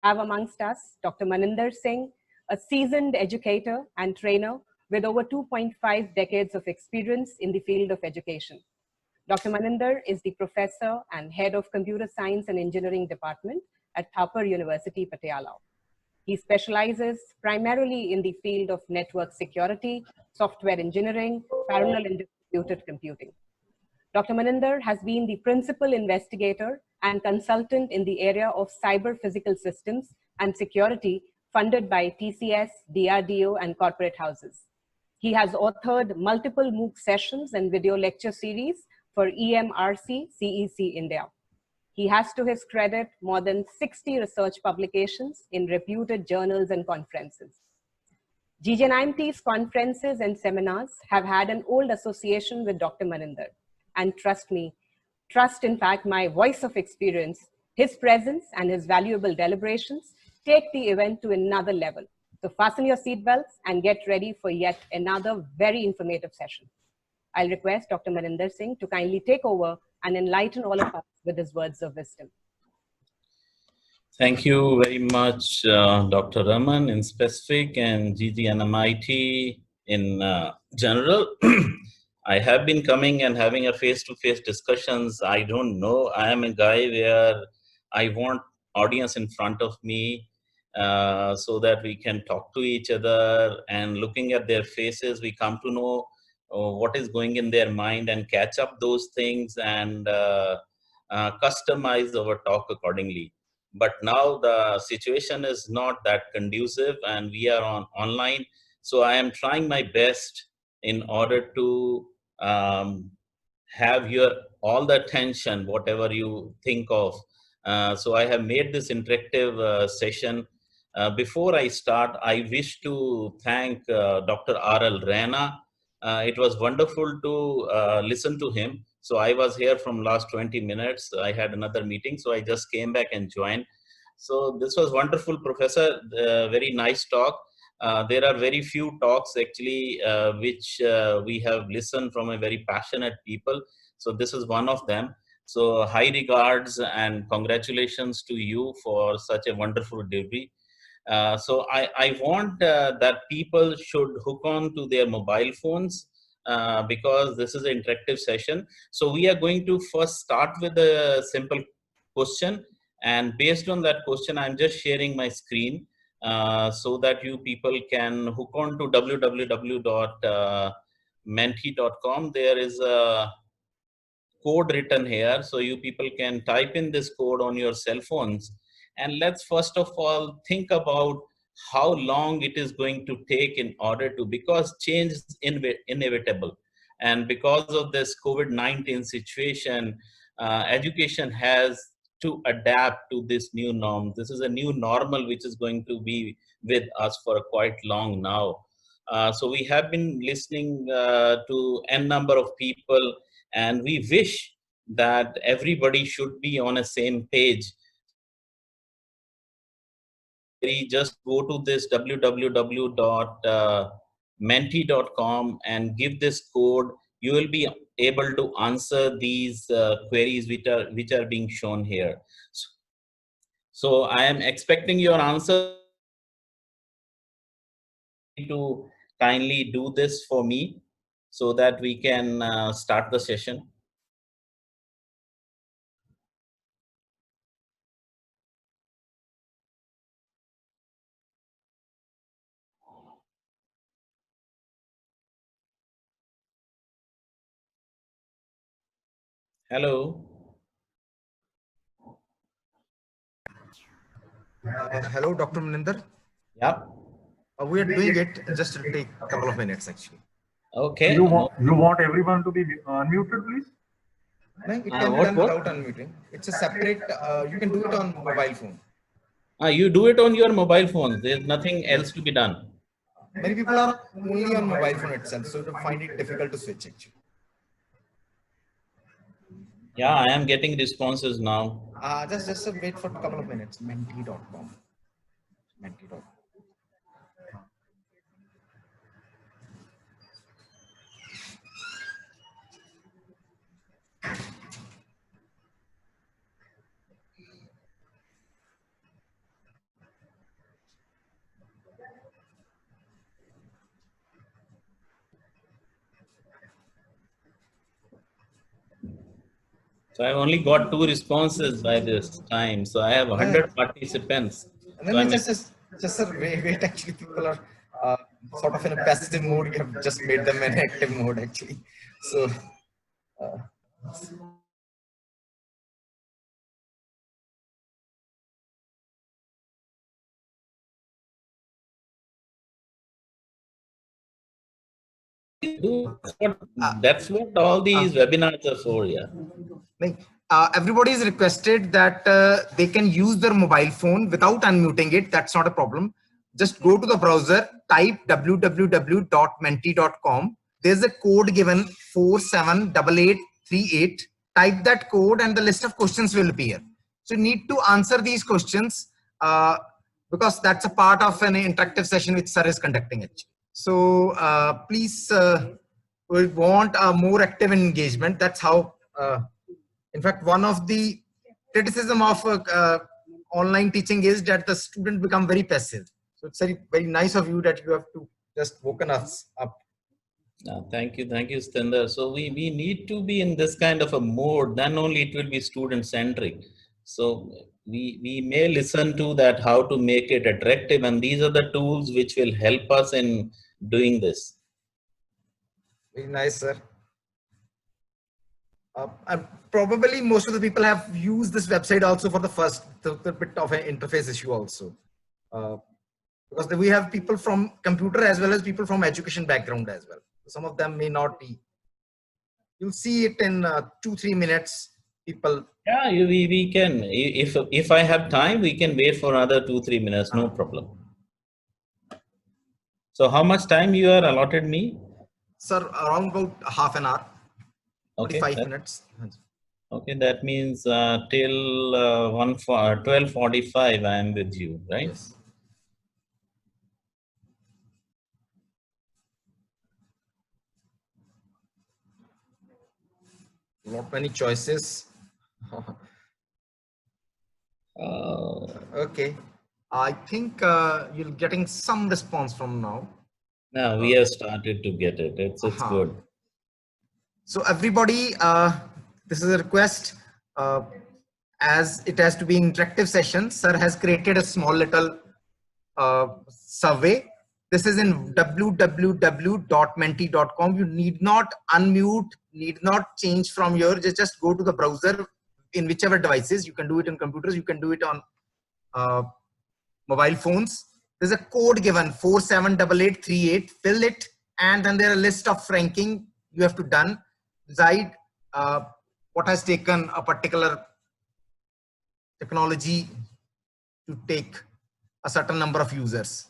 have amongst us Dr. Maninder Singh, a seasoned educator and trainer with over 2.5 decades of experience in the field of education. Dr. Maninder is the professor and head of Computer Science and Engineering Department at Thapar University, Patiala. He specializes primarily in the field of network security, software engineering, parallel and distributed computing. Dr. Maninder has been the principal investigator and consultant in the area of cyber physical systems and security funded by TCS, DRDO, and corporate houses. He has authored multiple MOOC sessions and video lecture series for EMRC, CEC India. He has to his credit more than 60 research publications in reputed journals and conferences. GGNIMT's conferences and seminars have had an old association with Dr. Maninder. And trust me, trust in fact my voice of experience, his presence and his valuable deliberations take the event to another level. So fasten your seatbelts and get ready for yet another very informative session. I'll request Dr. Maninder Singh to kindly take over and enlighten all of us with his words of wisdom. Thank you very much, Dr. Raman in specific and GGNIMT in general. I have been coming and having a face-to-face discussions. I don't know. I am a guy where I want audience in front of me so that we can talk to each other, and looking at their faces, we come to know what is going in their mind and catch up those things and customize our talk accordingly. But now the situation is not that conducive and we are online. So I am trying my best in order to have your all the attention, whatever you think of. So I have made this interactive session. Before I start, I wish to thank Dr. R.L. Rana. It was wonderful to listen to him. So I was here from last 20 minutes. I had another meeting, so I just came back and joined. So this was wonderful, Professor. Very nice talk. There are very few talks actually which we have listened from a very passionate people. So this is one of them. So high regards and congratulations to you for such a wonderful delivery. So I want that people should hook on to their mobile phones because this is an interactive session. So we are going to first start with a simple question, and based on that question, I'm just sharing my screen so that you people can hook on to www.menti.com. There is a code written here, so you people can type in this code on your cell phones. And let's first of all think about how long it is going to take in order to, because change is inevitable. And because of this COVID-19 situation, education has to adapt to this new norm. This is a new normal which is going to be with us for quite long now. So we have been listening to n number of people, and we wish that everybody should be on a same page. Just go to this www.menti.com and give this code. You will be able to answer these queries which are being shown here. So I am expecting your answer. To kindly do this for me so that we can start the session. Hello. Hello, Dr. Maninder. Yeah. We are doing it. Just to take a couple of minutes, actually. Okay. You want everyone to be unmuted, please? No, it can be done without unmuting. It's a separate. You can do it on mobile phone. You do it on your mobile phone. There's nothing else to be done. Many people are only on mobile phone itself, so they find it difficult to switch actually. Yeah, I am getting responses now. Just wait for a couple of minutes. Menti.com. Menti.com. So I've only got 2 responses by this time. So I have 100 participants. And then So we I'm just sir, wait. Actually, people are sort of in a passive mode. You have just made them in active mode actually. So. That's what all these webinars are for, yeah. Everybody is requested that they can use their mobile phone without unmuting it. That's not a problem. Just go to the browser, type www.menti.com. There's a code given 478838. Type that code and the list of questions will appear. So you need to answer these questions because that's a part of an interactive session which sir is conducting it. So please, we want a more active engagement. That's how, in fact, one of the criticism of online teaching is that the student become very passive. So it's very, very nice of you that you have to just woken us up. Thank you, Stender. So we need to be in this kind of a mode, then only it will be student centric. So we may listen to that, how to make it attractive, and these are the tools which will help us in doing this. Very nice, sir. And probably most of the people have used this website also for the first bit of an interface issue also. Because we have people from computer as well as people from education background as well. Some of them may not be. You'll see it in 2-3 minutes. People. Yeah, we can. If I have time, we can wait for another 2-3 minutes. No problem. So how much time you are allotted me? Sir, around about half an hour. Okay. 45 minutes. Okay, that means till 12:45 I am with you, right? Yes. Not many choices. Okay. I think you're getting some response from now. Now we have started to get it. It's good. So everybody, this is a request. As it has to be interactive session, sir has created a small little survey. This is in www.menti.com. You need not unmute, need not change from your, just go to the browser in whichever devices. You can do it on computers, you can do it on mobile phones. There's a code given 478838. Fill it, and then there are a list of ranking you have to done. Decide what has taken a particular technology to take a certain number of users.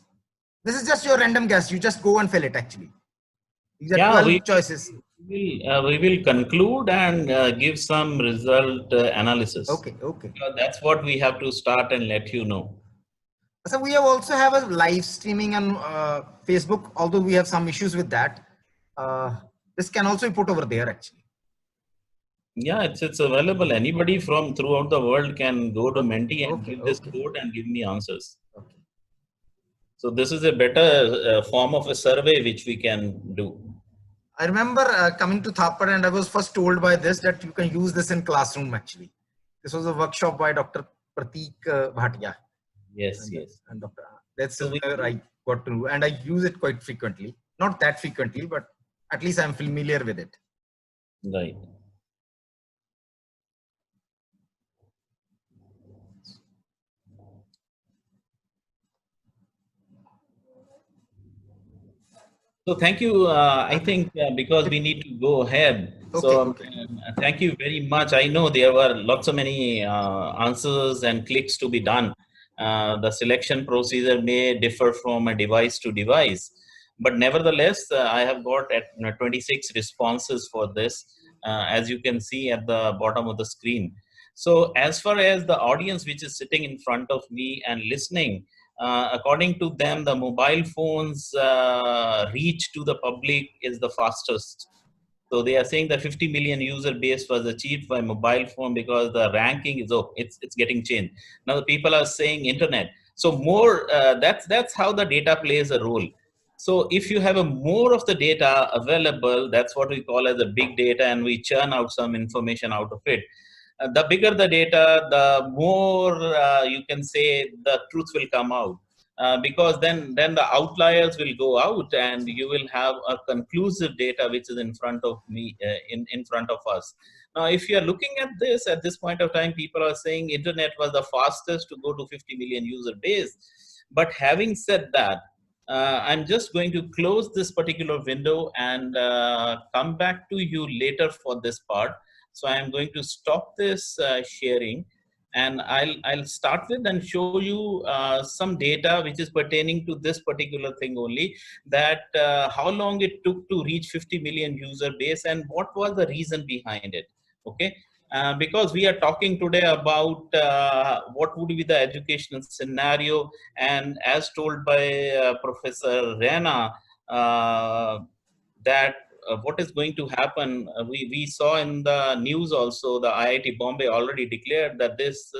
This is just your random guess. You just go and fill it actually. These are 12 choices. We will conclude and give some result analysis. Okay. That's what we have to start and let you know. So we also have a live streaming on Facebook, although we have some issues with that. This can also be put over there actually. Yeah, it's available. Anybody from throughout the world can go to Menti and give this code and give me answers. Okay. So this is a better form of a survey which we can do. I remember coming to Thapar, and I was first told by this that you can use this in classroom actually. This was a workshop by Dr. Pratik Bhatia. Yes. And Dr. That's where I got to, and I use it quite frequently. Not that frequently, but at least I'm familiar with it. Right. So thank you. I think because we need to go ahead. Thank you very much. I know there were lots of many answers and clicks to be done. The selection procedure may differ from a device to device, but nevertheless, I have got 26 responses for this, as you can see at the bottom of the screen. So as far as the audience which is sitting in front of me and listening, according to them, the mobile phones reach to the public is the fastest. So they are saying that 50 million user base was achieved by mobile phone because the ranking is it's getting changed. Now the people are saying internet. So more that's how the data plays a role. So if you have a more of the data available, that's what we call as a big data, and we churn out some information out of it. the bigger the data, the more you can say the truth will come out. Because then the outliers will go out and you will have a conclusive data which is in front of me, in front of us. Now, if you are looking at this point of time, people are saying internet was the fastest to go to 50 million user base. But having said that, I'm just going to close this particular window and come back to you later for this part. So I'm going to stop this sharing, and I'll start with and show you some data which is pertaining to this particular thing only, that how long it took to reach 50 million user base and what was the reason behind it. Okay, because we are talking today about what would be the educational scenario, and as told by Professor Rana, that what is going to happen. We saw in the news also, the IIT Bombay already declared that this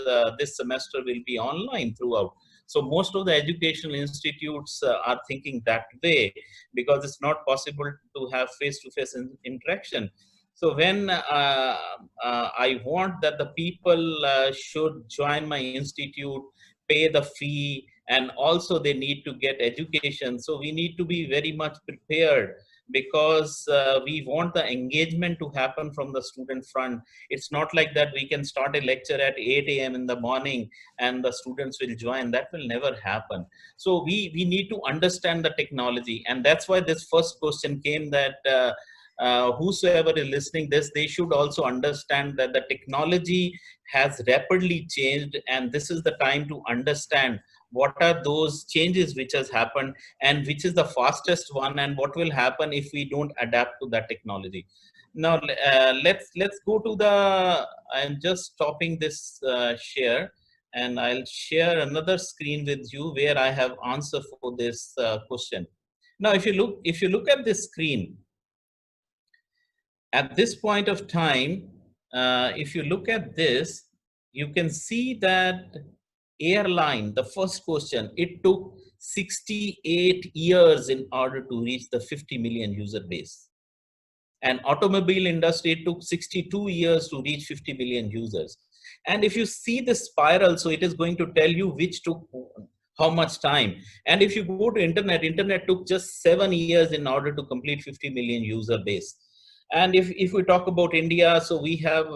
semester will be online throughout. So most of the educational institutes are thinking that way, because it's not possible to have face-to-face interaction. So when I want that the people should join my institute, pay the fee, and also they need to get education. So we need to be very much prepared, because we want the engagement to happen from the student front. It's not like that we can start a lecture at 8 a.m. in the morning and the students will join. That will never happen. So we need to understand the technology, and that's why this first question came, that whosoever is listening this, they should also understand that the technology has rapidly changed, and this is the time to understand what are those changes which has happened and which is the fastest one, and what will happen if we don't adapt to that technology. Now let's go to the, I'm just stopping this share, and I'll share another screen with you where I have answer for this question. Now if you look at this screen, at this point of time, if you look at this, you can see that airline, the first question, it took 68 years in order to reach the 50 million user base. And automobile industry, it took 62 years to reach 50 million users. And if you see the spiral, so it is going to tell you which took how much time. And if you go to internet took just 7 years in order to complete 50 million user base. And if we talk about India, so we have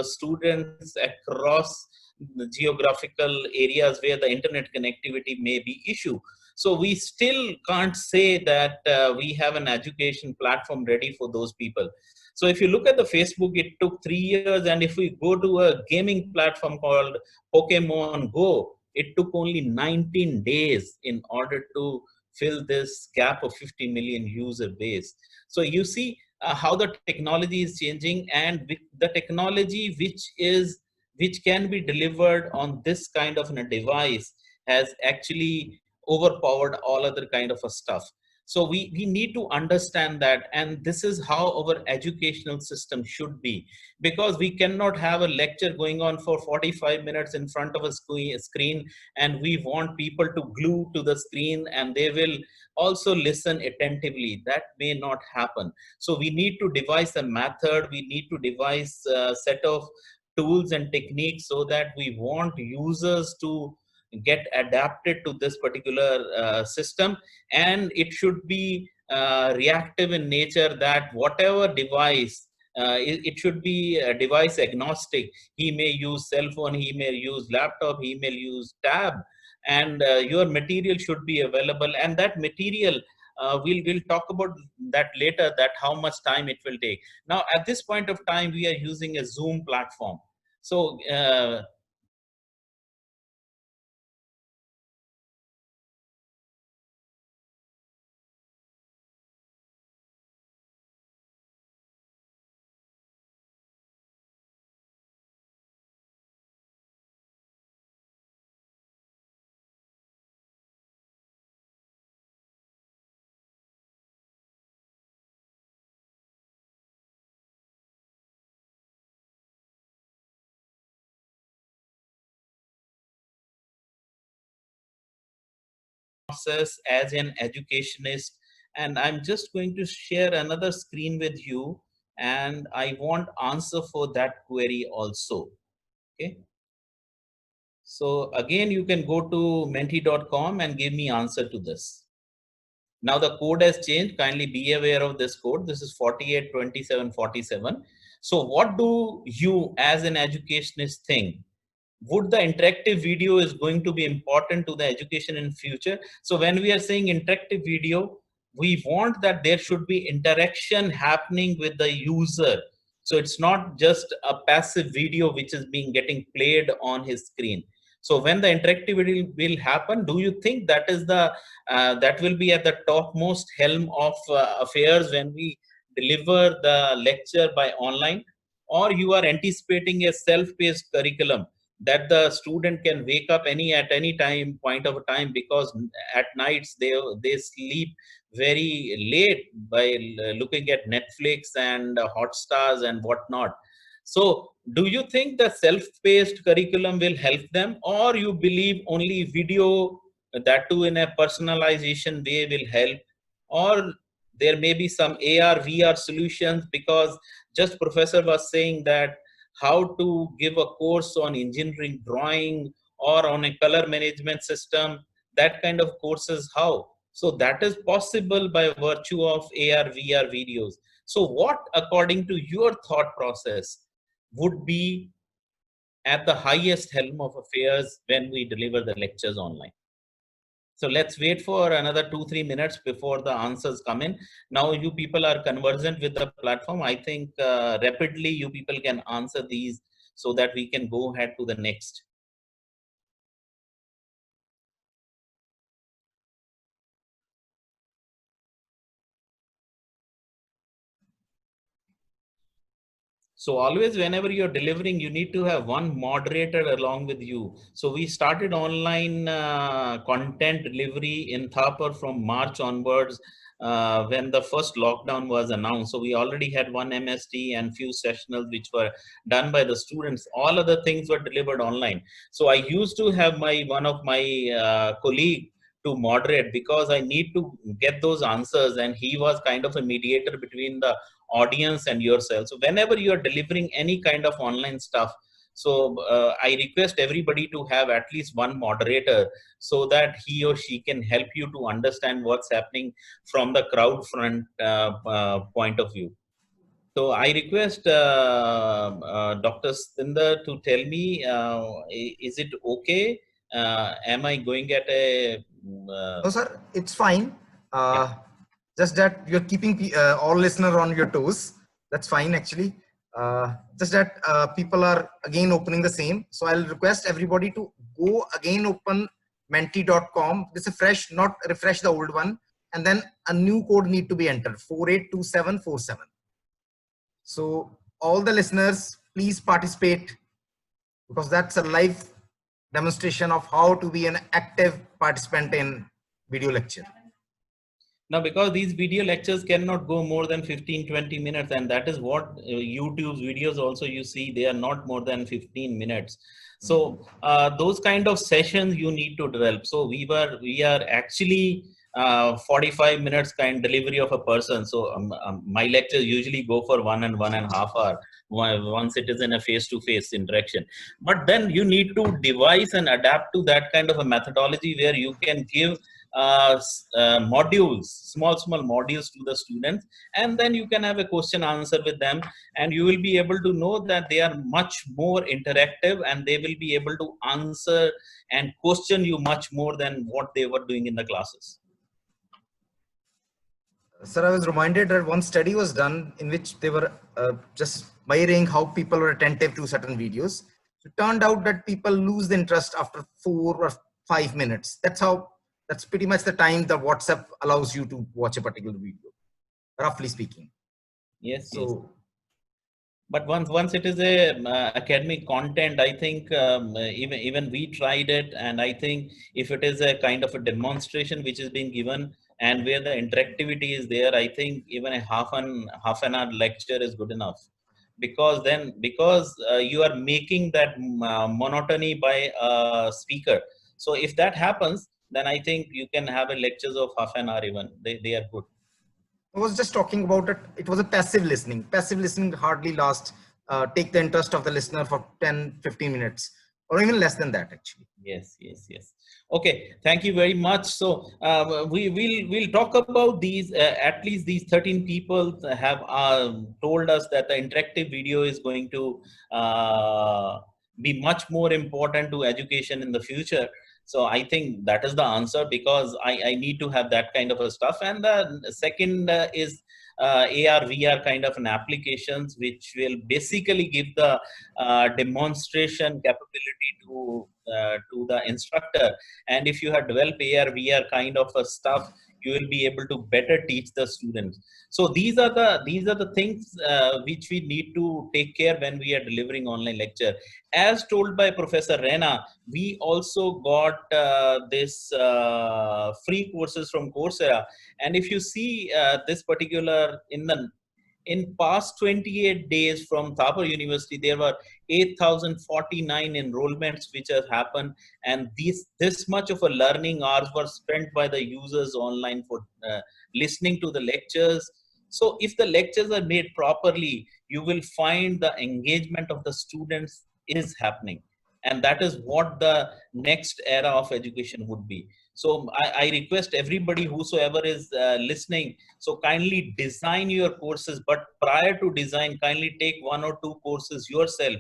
students across the geographical areas where the internet connectivity may be issue. So we still can't say that we have an education platform ready for those people. So if you look at the Facebook, it took 3 years. And if we go to a gaming platform called Pokemon Go, it took only 19 days in order to fill this gap of 50 million user base. So you see how the technology is changing, and with the technology which can be delivered on this kind of a device has actually overpowered all other kind of a stuff. So we need to understand that, and this is how our educational system should be, because we cannot have a lecture going on for 45 minutes in front of a screen, and we want people to glue to the screen and they will also listen attentively. That may not happen. So we need to devise a method, we need to devise a set of tools and techniques so that we want users to get adapted to this particular system. And it should be reactive in nature, that whatever device, it should be device agnostic. He may use cell phone, he may use laptop, he may use tab, and your material should be available. And that material, we'll talk about that later, that how much time it will take. Now at this point of time, we are using a Zoom platform. So process as an educationist, and I'm just going to share another screen with you, and I want answer for that query also. Okay. So again, you can go to menti.com and give me answer to this. Now the code has changed. Kindly be aware of this code. This is 482747. So what do you as an educationist think? Would the interactive video is going to be important to the education in future? So when we are saying interactive video, we want that there should be interaction happening with the user. So it's not just a passive video which is being getting played on his screen. So when the interactivity will happen, do you think that is the that will be at the topmost helm of affairs when we deliver the lecture by online? Or you are anticipating a self-paced curriculum that the student can wake up at any time point of time, because at nights they sleep very late by looking at Netflix and Hotstars and whatnot. So do you think the self-paced curriculum will help them, or you believe only video, that too in a personalization way, will help? Or there may be some AR VR solutions, because just professor was saying that how to give a course on engineering drawing or on a color management system, that kind of courses, how? So that is possible by virtue of AR VR videos. So what, according to your thought process, would be at the highest helm of affairs when we deliver the lectures online? So let's wait for another 2-3 minutes before the answers come in. Now you people are conversant with the platform. I think rapidly you people can answer these so that we can go ahead to the next. So always whenever you're delivering, you need to have one moderator along with you. So we started online content delivery in Thapar from March onwards, when the first lockdown was announced. So we already had one MST and few sessionals which were done by the students. All other things were delivered online. So I used to have one of my colleague to moderate, because I need to get those answers, and he was kind of a mediator between the audience and yourself. So whenever you are delivering any kind of online stuff, so I request everybody to have at least one moderator, so that he or she can help you to understand what's happening from the crowd front point of view. So I request Dr. Stinder to tell me, is it okay? Am I going at a... No, sir, it's fine. Yeah. Just that you're keeping all listener on your toes. That's fine, actually. Just that people are again opening the same. So I'll request everybody to go again open menti.com. This is fresh, not refresh the old one. And then a new code need to be entered, 482747. So all the listeners, please participate, because that's a live demonstration of how to be an active participant in video lecture. Now, because these video lectures cannot go more than 15-20 minutes, and that is what YouTube's videos also you see, they are not more than 15 minutes. So those kind of sessions you need to develop. So we are actually 45 minutes kind delivery of a person. So my lectures usually go for 1.5 hours once it is in a face-to-face interaction. But then you need to devise and adapt to that kind of a methodology where you can give modules, small modules to the students, and then you can have a question answer with them, and you will be able to know that they are much more interactive, and they will be able to answer and question you much more than what they were doing in the classes. Sir, I was reminded that one study was done in which they were just measuring how people were attentive to certain videos. It turned out that people lose the interest after 4 or 5 minutes. That's pretty much the time that WhatsApp allows you to watch a particular video, roughly speaking. Yes. So, yes. But once it is a academic content, I think even we tried it, and I think if it is a kind of a demonstration which is being given and where the interactivity is there, I think even a half an hour lecture is good enough, because you are making that monotony by a speaker. So if that happens, then I think you can have a lectures of half an hour even. They are good. I was just talking about it. It was a passive listening. Passive listening hardly lasts take the interest of the listener for 10-15 minutes or even less than that actually. Yes. Okay, thank you very much. So we'll talk about these. At least these 13 people have told us that the interactive video is going to be much more important to education in the future. So I think that is the answer, because I need to have that kind of a stuff. And the second is AR VR kind of an applications, which will basically give the demonstration capability to the instructor. And if you have developed AR VR kind of a stuff, you will be able to better teach the students. So these are the things which we need to take care when we are delivering online lecture. As told by Professor Rena, we also got this free courses from Coursera. And if you see this particular in past 28 days from Thapar University, there were 8,049 enrollments which have happened, and this much of a learning hours were spent by the users online for listening to the lectures. So if the lectures are made properly, you will find the engagement of the students is happening, and that is what the next era of education would be. So I request everybody whosoever is listening, so kindly design your courses, but prior to design, kindly take 1 or 2 courses yourself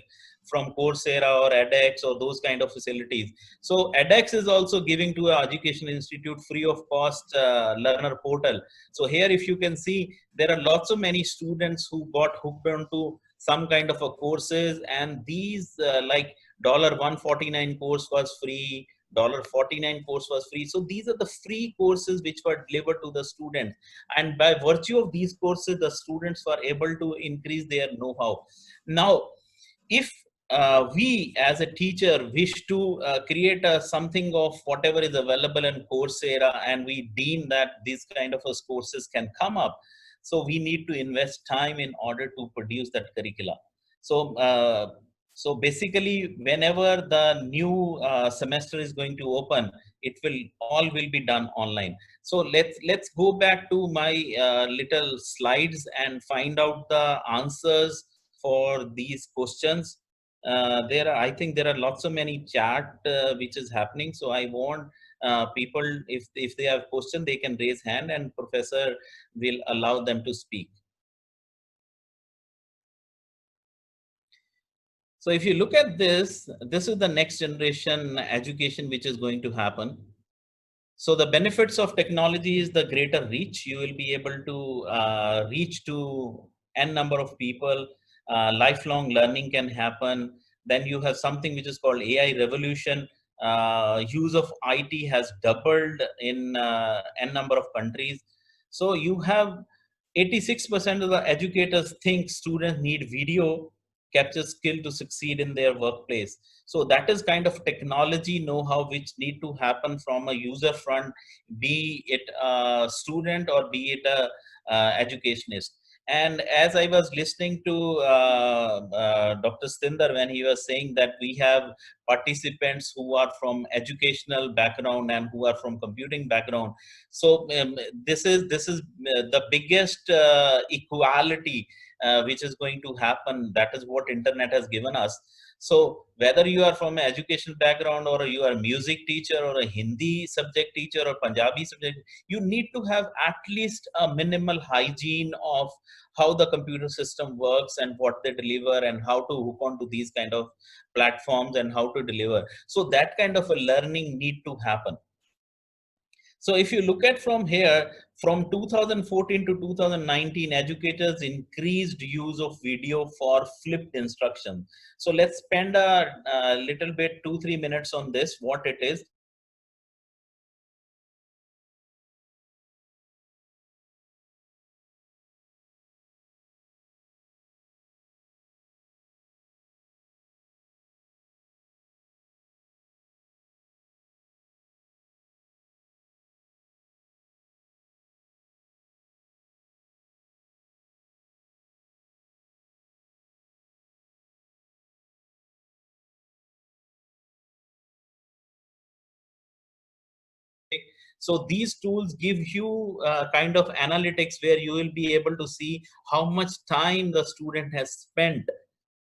from Coursera or edX or those kind of facilities. So edX is also giving to an education institute free of cost learner portal. So here, if you can see, there are lots of many students who got hooked onto some kind of a courses, and these like $149 course was free, $49 course was free. So these are the free courses which were delivered to the students, and by virtue of these courses, the students were able to increase their know-how. Now, if we as a teacher wish to create something of whatever is available in Coursera, and we deem that these kind of courses can come up, so we need to invest time in order to produce that curricula. So basically, whenever the new semester is going to open, it will all will be done online. So let's go back to my little slides and find out the answers for these questions. I think there are lots of many chat which is happening. So I want people, if they have question, they can raise hand, and professor will allow them to speak. So if you look at this, this is the next generation education which is going to happen. So the benefits of technology is the greater reach. You will be able to reach to n number of people. Lifelong learning can happen. Then you have something which is called AI revolution. Use of IT has doubled in n number of countries. So you have 86% of the educators think students need video capture skill to succeed in their workplace. So that is kind of technology know-how which need to happen from a user front, be it a student or be it a educationist. And as I was listening to Dr. Stinder when he was saying that we have participants who are from educational background and who are from computing background. So this is the biggest equality which is going to happen. That is what internet has given us. So whether you are from an education background, or you are a music teacher, or a Hindi subject teacher, or Punjabi subject, you need to have at least a minimal hygiene of how the computer system works and what they deliver and how to hook onto these kind of platforms and how to deliver. So that kind of a learning need to happen. So if you look at from here, from 2014 to 2019, educators increased use of video for flipped instruction. So let's spend a little bit, 2-3 minutes on this, what it is. So these tools give you kind of analytics where you will be able to see how much time the student has spent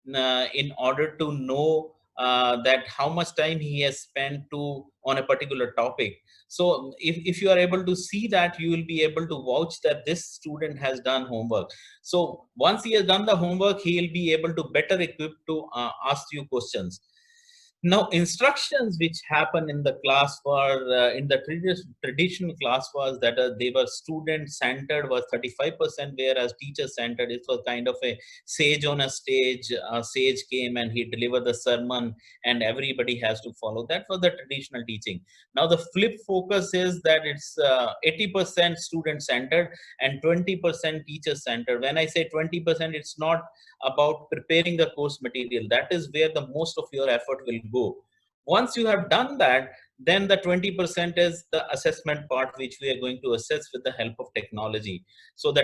in order to know that how much time he has spent on a particular topic. So if you are able to see that, you will be able to vouch that this student has done homework. So once he has done the homework, he will be able to better equipped to ask you questions. Now, instructions which happen in the class were in the traditional class was that they were student centered was 35%, whereas teacher centered. It was kind of a sage on a stage. A sage came and he delivered the sermon, and everybody has to follow. That was the traditional teaching. Now, the flip focus is that it's 80% student centered and 20% teacher centered. When I say 20%, it's not about preparing the course material. That is where the most of your effort will go. Once you have done that, then the 20% is the assessment part, which we are going to assess with the help of technology. So the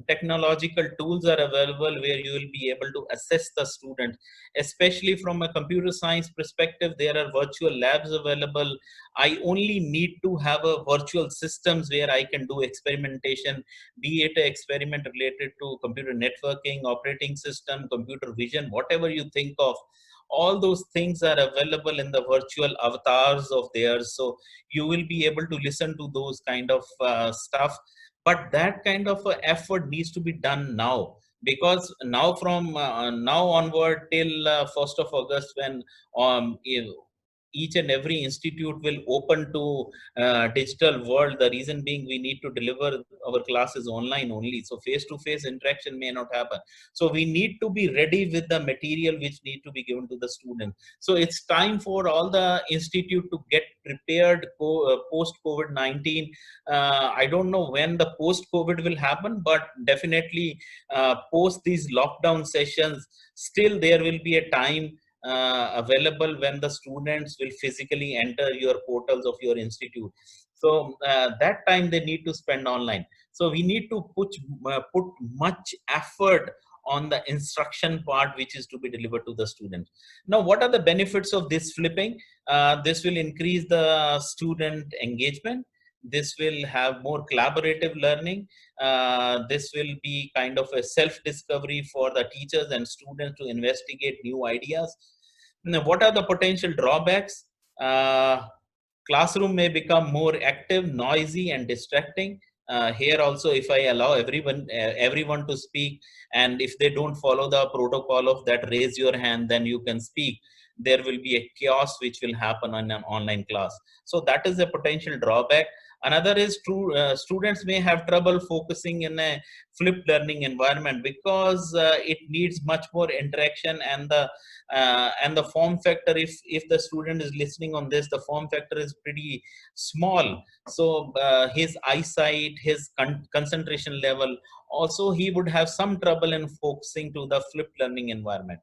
technological tools are available where you will be able to assess the student, especially from a computer science perspective. There are virtual labs available. I only need to have a virtual systems where I can do experimentation, be it an experiment related to computer networking, operating system, computer vision, whatever you think of. All those things are available in the virtual avatars of theirs. So you will be able to listen to those kind of stuff. But that kind of effort needs to be done now, because now from now onward till 1st of August, when each and every institute will open to digital world. The reason being, we need to deliver our classes online only. So face-to-face interaction may not happen. So we need to be ready with the material which need to be given to the student. So it's time for all the institute to get prepared post-COVID-19. I don't know when the post-COVID will happen, but definitely post these lockdown sessions, still there will be a time available when the students will physically enter your portals of your institute. So that time they need to spend online. So we need to put much effort on the instruction part, which is to be delivered to the student. Now, what are the benefits of this flipping? This will increase the student engagement. This will have more collaborative learning. This will be kind of a self-discovery for the teachers and students to investigate new ideas. Now, what are the potential drawbacks? Classroom may become more active, noisy, and distracting. Here also, if I allow everyone to speak, and if they don't follow the protocol of that raise your hand, then you can speak, there will be a chaos which will happen on an online class. So that is a potential drawback. Another is students may have trouble focusing in a flipped learning environment, because it needs much more interaction, and the form factor, if the student is listening on this, the form factor is pretty small. So his eyesight, his concentration level, also he would have some trouble in focusing to the flipped learning environment.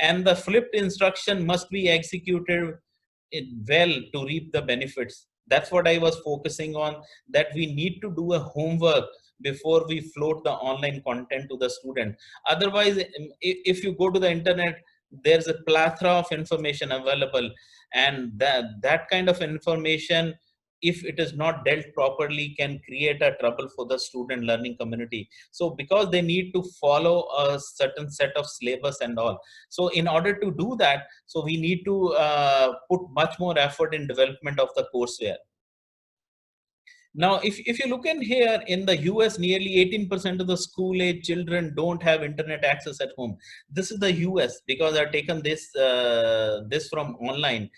And the flipped instruction must be executed well to reap the benefits. That's what I was focusing on, that we need to do a homework before we float the online content to the student. Otherwise, if you go to the internet, there's a plethora of information available, and that kind of information, if it is not dealt properly, can create a trouble for the student learning community. So because they need to follow a certain set of syllabus and all. So in order to do that, so we need to put much more effort in development of the courseware. Now, if you look in here, in the US, nearly 18% of the school age children don't have internet access at home. This is the US, because I've taken this from online,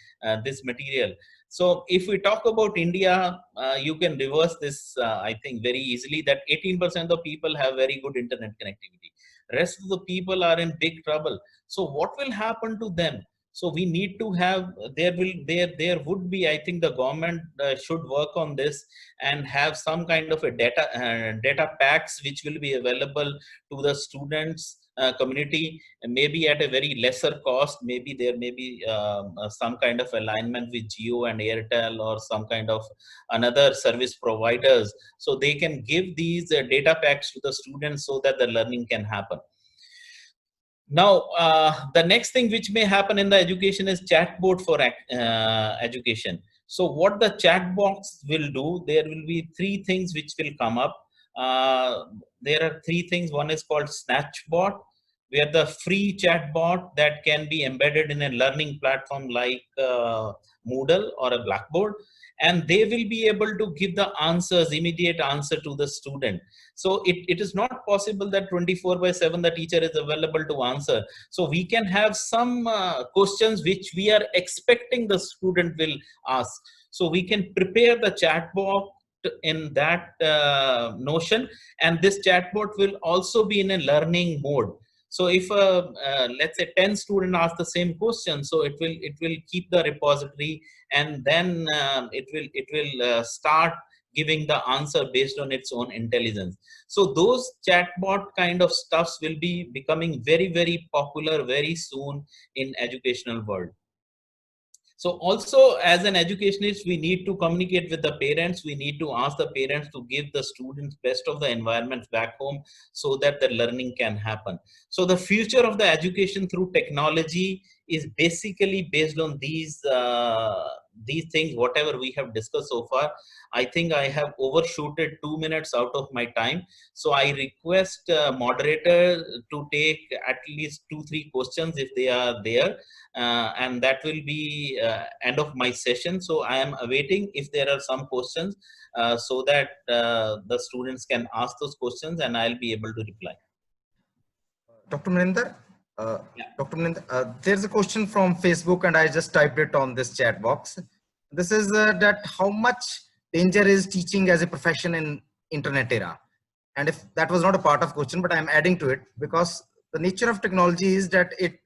this material. So if we talk about India, you can reverse this, I think, very easily, that 18% of people have very good internet connectivity. Rest of the people are in big trouble. So what will happen to them? So we need to have, there would be, I think the government should work on this and have some kind of a data packs which will be available to the students community, maybe at a very lesser cost. Maybe there may be some kind of alignment with Jio and Airtel, or some kind of another service providers, so they can give these data packs to the students so that the learning can happen. Now, the next thing which may happen in the education is chatbot for education. So what the chatbots will do, there will be three things which will come up. There are three things. One is called Snatchbot. where the free chatbot that can be embedded in a learning platform like Moodle or a Blackboard, and they will be able to give the answers, immediate answer to the student. So it is not possible that 24/7 the teacher is available to answer. So we can have some questions which we are expecting the student will ask. So we can prepare the chatbot in that notion, and this chatbot will also be in a learning mode. So if let's say 10 students ask the same question, so it will keep the repository, and then it will start giving the answer based on its own intelligence. So those chatbot kind of stuffs will be becoming very popular very soon in educational world. So also as an educationist, we need to communicate with the parents. We need to ask the parents to give the students best of the environments back home so that the learning can happen. So the future of the education through technology is basically based on these things, whatever we have discussed so far. I think I have overshooted 2 minutes out of my time. So I request moderator to take at least 2-3 questions if they are there. And that will be end of my session. So I am awaiting if there are some questions so that the students can ask those questions and I'll be able to reply. Dr. Maninder, Yeah. Dr. Maninder, there's a question from Facebook and I just typed it on this chat box. This is that how much danger is teaching as a profession in internet era? And if that was not a part of question, but I'm adding to it because the nature of technology is that it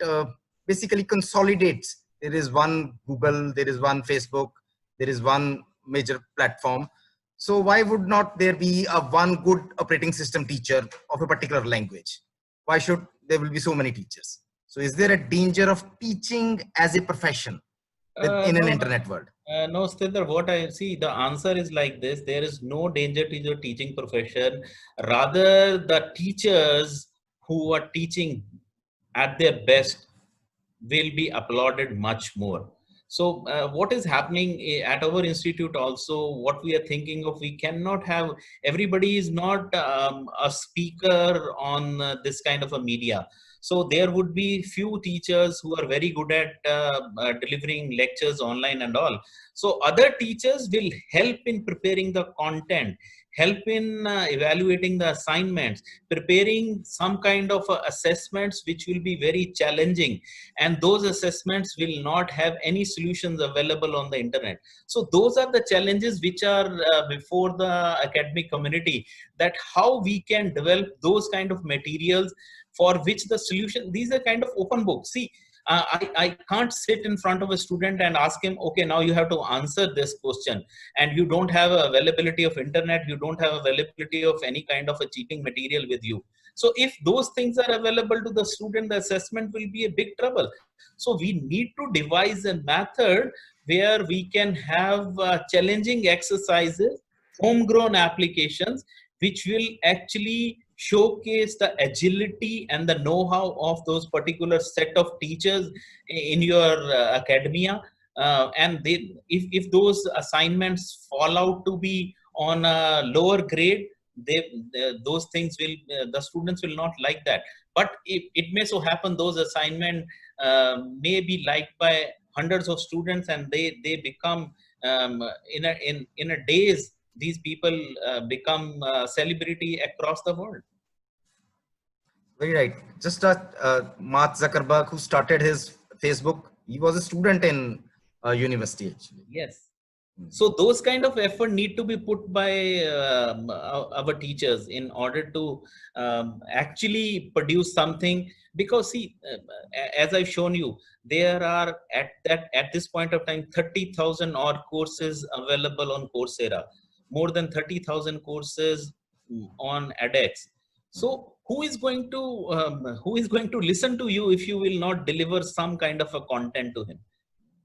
basically consolidates. There is one Google, there is one Facebook, there is one major platform. So why would not there be a one good operating system teacher of a particular language? Why should there will be so many teachers? So is there a danger of teaching as a profession in an internet world? No, Stendar, what I see, the answer is like this. There is no danger to the teaching profession. Rather, the teachers who are teaching at their best will be applauded much more. So what is happening at our institute also, what we are thinking of, we cannot have, everybody is not a speaker on this kind of a media. So there would be few teachers who are very good at delivering lectures online and all. So other teachers will help in preparing the content, help in evaluating the assignments, preparing some kind of assessments which will be very challenging, and those assessments will not have any solutions available on the internet. So those are the challenges which are before the academic community, that how we can develop those kind of materials for which the solution, these are kind of open books. See, I can't sit in front of a student and ask him, okay, now you have to answer this question, and you don't have availability of internet, you don't have availability of any kind of a cheating material with you. So if those things are available to the student, the assessment will be a big trouble. So we need to devise a method where we can have challenging exercises, homegrown applications, which will actually showcase the agility and the know-how of those particular set of teachers in your academia. And if those assignments fall out to be on a lower grade, those things will, the students will not like that. But it may so happen those assignment may be liked by hundreds of students, and they become in a days, these people become celebrity across the world. Very right. Just Mark Zuckerberg, who started his Facebook, he was a student in university actually. Yes. So those kind of effort need to be put by our teachers in order to actually produce something. Because see, as I've shown you, there are at this point of time 30,000 odd courses available on Coursera, more than 30,000 courses on edX. So who is going to listen to you if you will not deliver some kind of a content to him?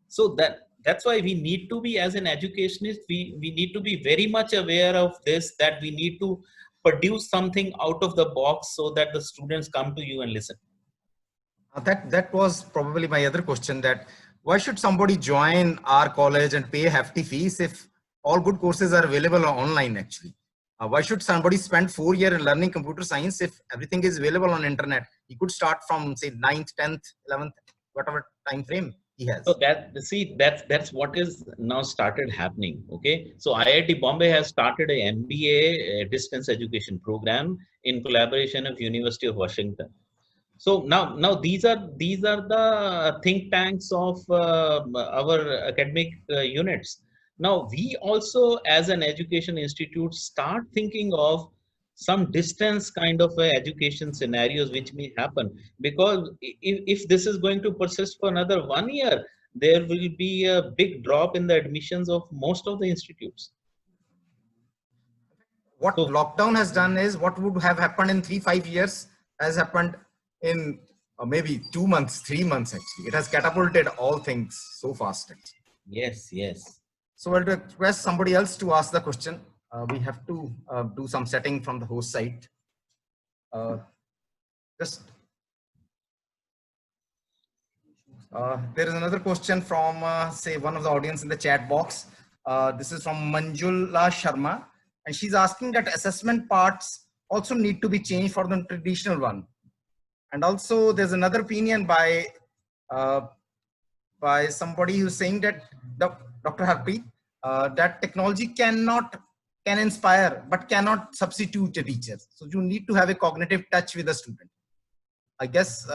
So that's why we need to be, as an educationist, we need to be very much aware of this, that we need to produce something out of the box so that the students come to you and listen. That was probably my other question, that why should somebody join our college and pay a hefty fees if all good courses are available online actually? Why should somebody spend 4 years in learning computer science if everything is available on internet? He could start from say 9th, 10th, 11th, whatever time frame he has. So that's what is now started happening. Okay, so IIT Bombay has started a MBA distance education program in collaboration of University of Washington. So now these are the think tanks of our academic units. Now we also, as an education institute, start thinking of some distance kind of education scenarios which may happen, because if this is going to persist for another 1 year, there will be a big drop in the admissions of most of the institutes. What So, lockdown has done is what would have happened in 3-5 years has happened in maybe 2 months, 3 months actually. It has catapulted all things so fast actually. yes. So I'll request somebody else to ask the question. We have to do some setting from the host side. There is another question from say one of the audience in the chat box. This is from Manjula Sharma, and she's asking that assessment parts also need to be changed for the traditional one. And also there's another opinion by somebody who's saying that Dr. Harpreet, that technology can inspire but cannot substitute a teacher. So you need to have a cognitive touch with the student. I guess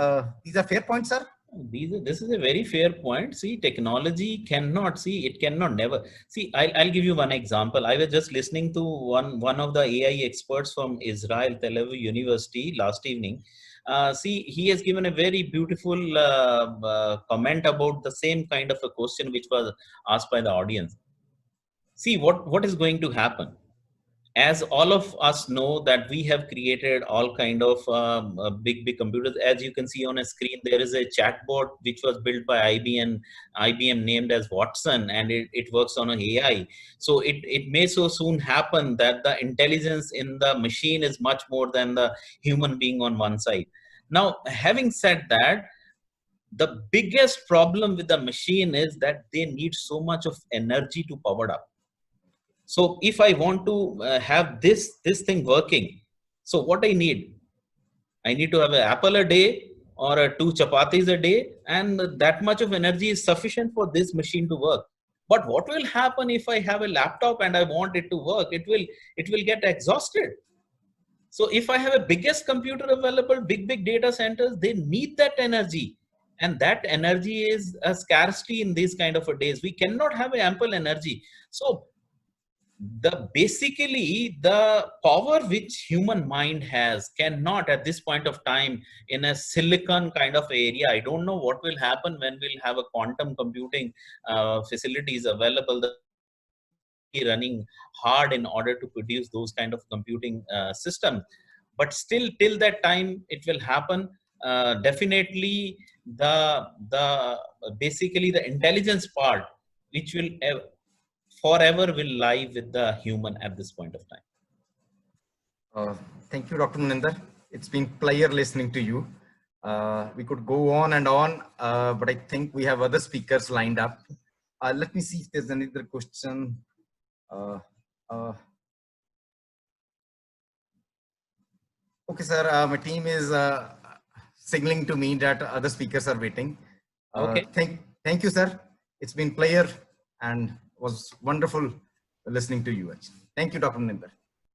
these are fair points, sir. This is a very fair point. See, technology cannot, it cannot never. See, I'll give you one example. I was just listening to one of the AI experts from Israel, Tel Aviv University last evening. See, he has given a very beautiful comment about the same kind of a question which was asked by the audience. See, what is going to happen? As all of us know that we have created all kind of big computers. As you can see on a screen, there is a chatbot which was built by IBM named as Watson, and it works on an AI. So it may so soon happen that the intelligence in the machine is much more than the human being on one side. Now, having said that, the biggest problem with the machine is that they need so much of energy to power up. So if I want to have this thing working, so what I need to have an apple a day or 2 chapatis a day, and that much of energy is sufficient for this machine to work. But what will happen if I have a laptop and I want it to work? It will get exhausted. So if I have a biggest computer available, big data centers, they need that energy. And that energy is a scarcity in these kind of days. We cannot have ample energy. So basically the power which human mind has cannot at this point of time in a silicon kind of area. I don't know what will happen when we'll have a quantum computing facilities available that running hard in order to produce those kind of computing systems. But still, till that time it will happen. Definitely basically the intelligence part which will forever will lie with the human at this point of time. Thank you, Dr. Maninder. It's been pleasure listening to you. We could go on and on, but I think we have other speakers lined up. Let me see if there's another question. Okay, sir, my team is signaling to me that other speakers are waiting. Okay. Thank you, sir. It's been pleasure and was wonderful listening to you. Thank you, Dr. Maninder.